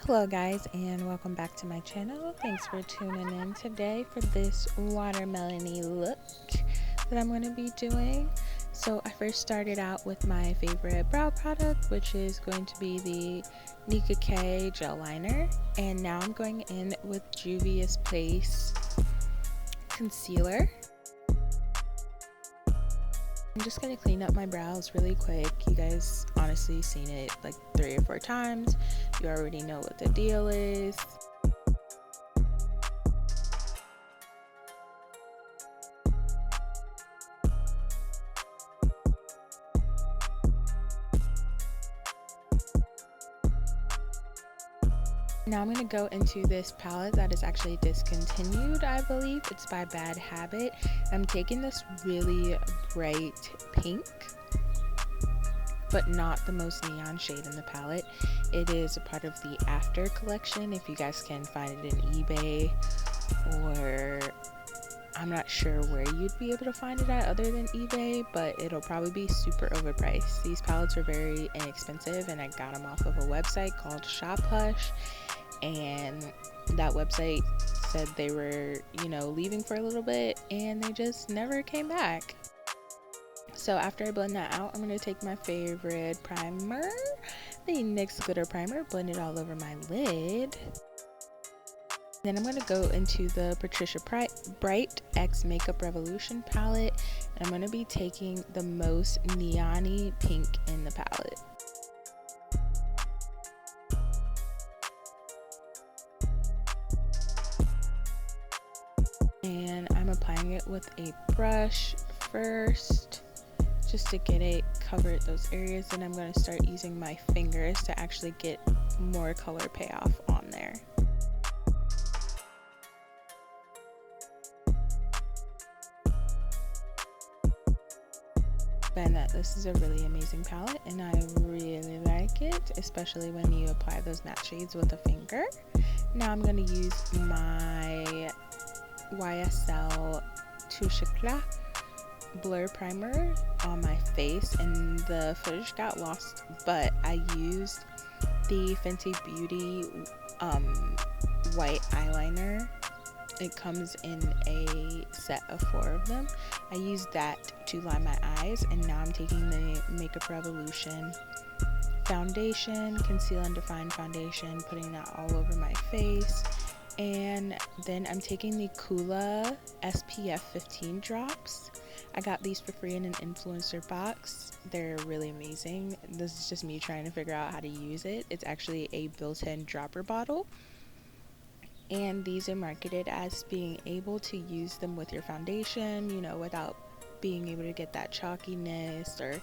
Hello guys, and welcome back to my channel. Thanks for tuning in today for this watermelon-y look that I'm going to be doing. So I first started out with my favorite brow product, which is going to be the Nika K gel liner, and now I'm going in with Juvia's Place concealer. I'm just going to clean up my brows really quick. You guys honestly seen it like 3 or 4 times. You already know what the deal is. Now I'm going to go into this palette that is actually discontinued, I believe. It's by Bad Habit. I'm taking this really bright pink, but not the most neon shade in the palette. It is a part of the After collection. If you guys can find it in eBay, or I'm not sure where you'd be able to find it at other than eBay, but it'll probably be super overpriced. These palettes are very inexpensive, and I got them off of a website called Shop Hush, and that website said they were, leaving for a little bit, and they just never came back. So after I blend that out, I'm going to take my favorite primer, the NYX Glitter Primer, blend it all over my lid. Then I'm going to go into the Patricia Bright X Makeup Revolution palette, and I'm going to be taking the most neon-y pink in the palette. And I'm applying it with a brush first, just to get it covered those areas. Then I'm going to start using my fingers to actually get more color payoff on there. And this is a really amazing palette, and I really like it, especially when you apply those matte shades with a finger. Now I'm going to use my YSL Touche Éclat blur primer on my face, and the footage got lost, but I used the Fenty Beauty white eyeliner. It comes in a set of 4 of them. I used that to line my eyes, and now I'm taking the Makeup Revolution foundation, conceal and define foundation, putting that all over my face. And then I'm taking the Kula SPF 15 drops. I got these for free in an influencer box. They're really amazing. This is just me trying to figure out how to use it. It's actually a built-in dropper bottle, and these are marketed as being able to use them with your foundation, without being able to get that chalkiness or,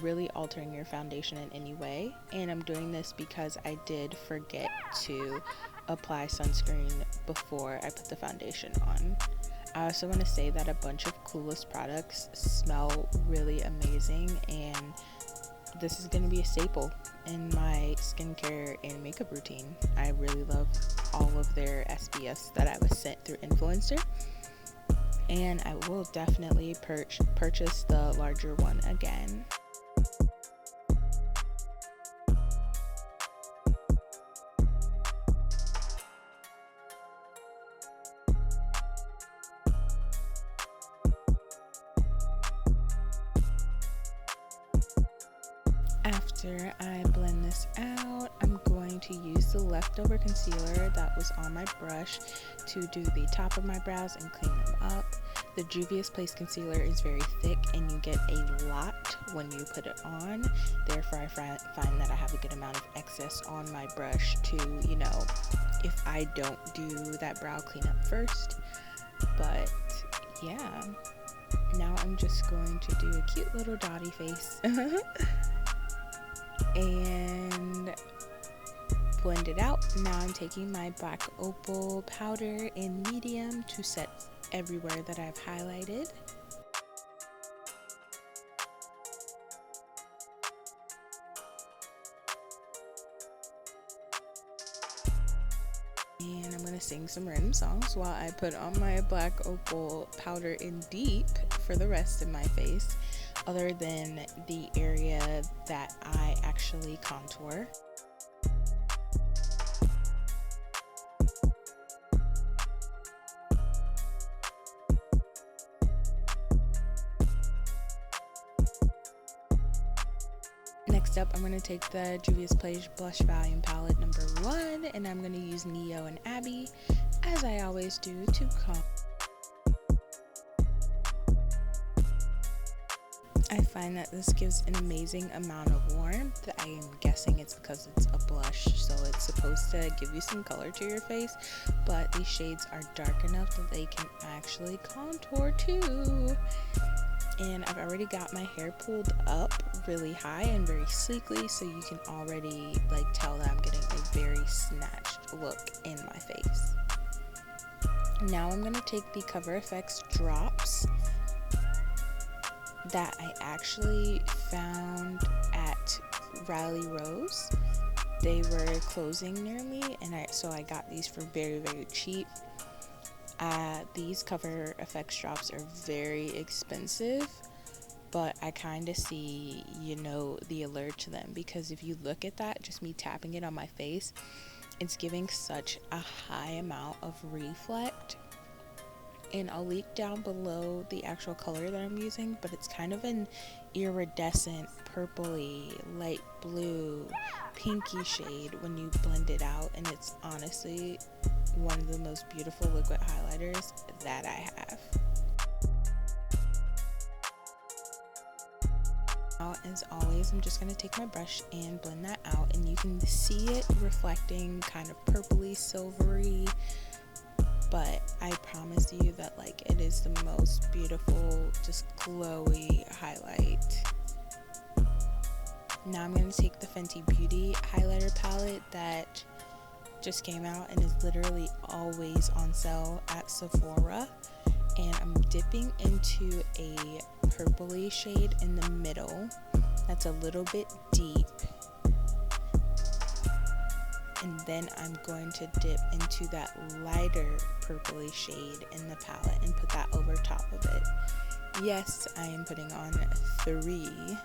really altering your foundation in any way. And I'm doing this because I did forget to apply sunscreen before I put the foundation on. I also want to say that a bunch of Kula's products smell really amazing, and this is going to be a staple in my skincare and makeup routine. I really love all of their SPFs that I was sent through influencer, and I will definitely purchase the larger one again. After I blend this out, I'm going to use the leftover concealer that was on my brush to do the top of my brows and clean them up. The Juvia's Place concealer is very thick, and you get a lot when you put it on. Therefore, I find that I have a good amount of excess on my brush to, if I don't do that brow cleanup first. But yeah, now I'm just going to do a cute little dotty face. And blend it out. Now I'm taking my black opal powder in medium to set everywhere that I've highlighted. And I'm gonna sing some random songs while I put on my black opal powder in deep for the rest of my face, other than the area that I actually contour. Next up, I'm going to take the Juvia's Place Blush Volume Palette number 1, and I'm going to use Neo and Abby, as I always do, to comp. I find that this gives an amazing amount of warmth. I am guessing it's because it's a blush, so it's supposed to give you some color to your face, but these shades are dark enough that they can actually contour too. And I've already got my hair pulled up really high and very sleekly, so you can already tell that I'm getting a very snatched look in my face. Now I'm going to take the Cover FX drops that I actually found at Riley Rose. They were closing near me, and so I got these for very, very cheap. These Cover FX drops are very expensive, but I kind of see, the allure to them, because if you look at that, just me tapping it on my face, it's giving such a high amount of reflect. And I'll link down below the actual color that I'm using, but it's kind of an iridescent, purpley, light blue, pinky shade when you blend it out, and it's honestly one of the most beautiful liquid highlighters that I have. Now, as always, I'm just going to take my brush and blend that out, and you can see it reflecting kind of purpley, silvery, but I promise you that it is the most beautiful, just glowy highlight. Now I'm going to take the Fenty Beauty highlighter palette that just came out and is literally always on sale at Sephora, and I'm dipping into a purpley shade in the middle that's a little bit deep, and then I'm going to dip into that lighter purpley shade in the palette and put that over top of it. Yes, I am putting on 3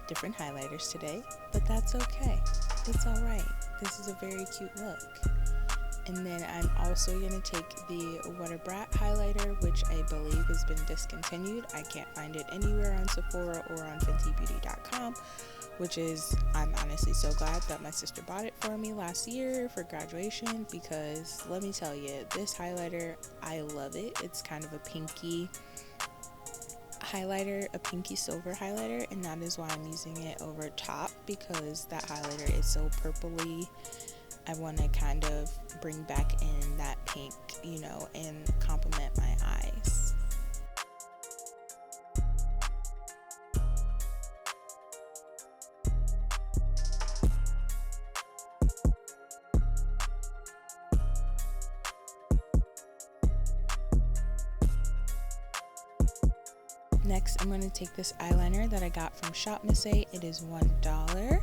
different highlighters today, but that's okay. It's alright. This is a very cute look. And then I'm also going to take the Wattabrat highlighter, which I believe has been discontinued. I can't find it anywhere on Sephora or on FentyBeauty.com, which is, I'm honestly so glad that my sister bought it for me last year for graduation, because let me tell you, this highlighter, I love it. It's kind of a pinky highlighter, a pinky silver highlighter, and that is why I'm using it over top, because that highlighter is so purpley. I want to kind of bring back in that pink, and complement my eyes. Next, I'm going to take this eyeliner that I got from Shop Miss A. It is $1.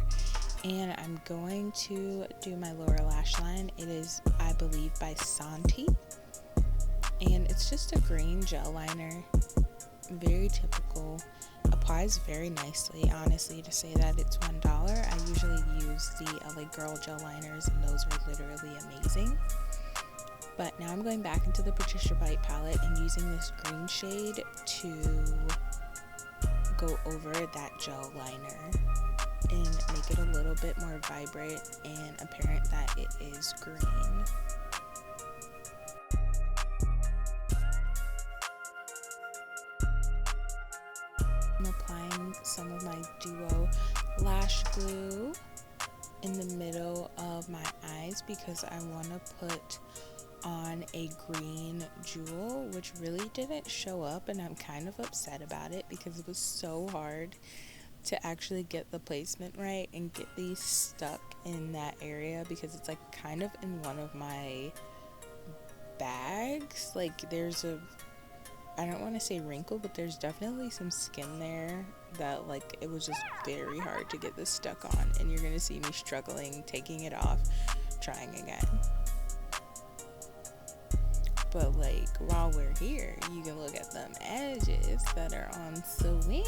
And I'm going to do my lower lash line. It is, I believe, by Santi. And it's just a green gel liner. Very typical. Applies very nicely, honestly, to say that it's $1. I usually use the LA Girl gel liners, and those are literally amazing. But now I'm going back into the Patricia Bite palette and using this green shade to go over that gel liner and make it a little bit more vibrant and apparent that it is green. I'm applying some of my Duo lash glue in the middle of my eyes because I want to put on a green jewel, which really didn't show up, and I'm kind of upset about it because it was so hard to actually get the placement right and get these stuck in that area, because it's kind of in one of my bags. There's I don't want to say wrinkle, but there's definitely some skin there that it was just very hard to get this stuck on, and you're gonna see me struggling taking it off, trying again. But while we're here, you can look at them edges that are on Swim.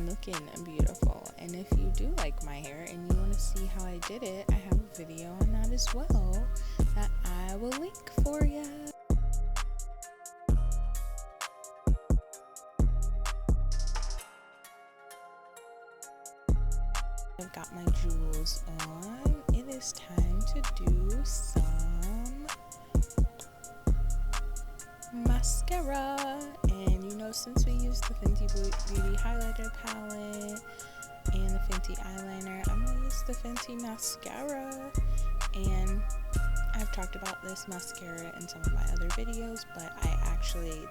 Looking beautiful. And if you do like my hair and you want to see how I did it, I have a video on that as well that I will link for you. got my jewels on, it is time to do some mascara. And you know, since we used the Fenty Beauty highlighter palette and the Fenty eyeliner, I'm gonna use the Fenty mascara. And I've talked about this mascara in some of my other videos, but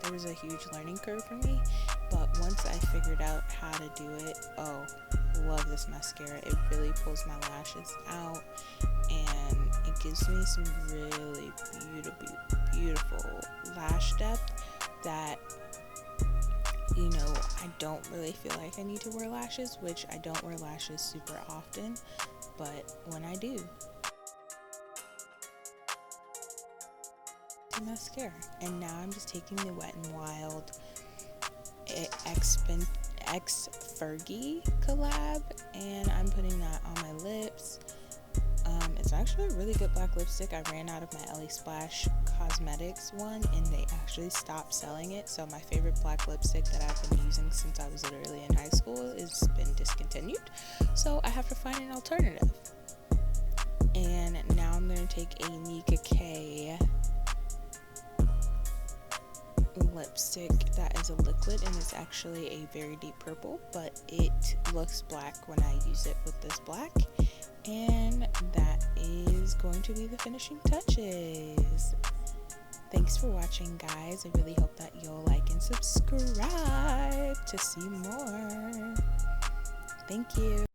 there was a huge learning curve for me, but once I figured out how to do it, oh, love this mascara. It really pulls my lashes out, and it gives me some really beautiful lash depth that, you know, I don't really feel like I need to wear lashes, which I don't wear lashes super often, but when I do, mascara. And now I'm just taking the Wet n Wild X Fergie collab, and I'm putting that on my lips. It's actually a really good black lipstick. I ran out of my LA Splash Cosmetics one, and they actually stopped selling it, so my favorite black lipstick that I've been using since I was literally in high school has been discontinued, so I have to find an alternative. And now I'm going to take a Nika K lipstick that is a liquid, and it's actually a very deep purple, but it looks black when I use it with this black, and that is going to be the finishing touches. Thanks for watching, guys. I really hope that you'll like and subscribe to see more. Thank you.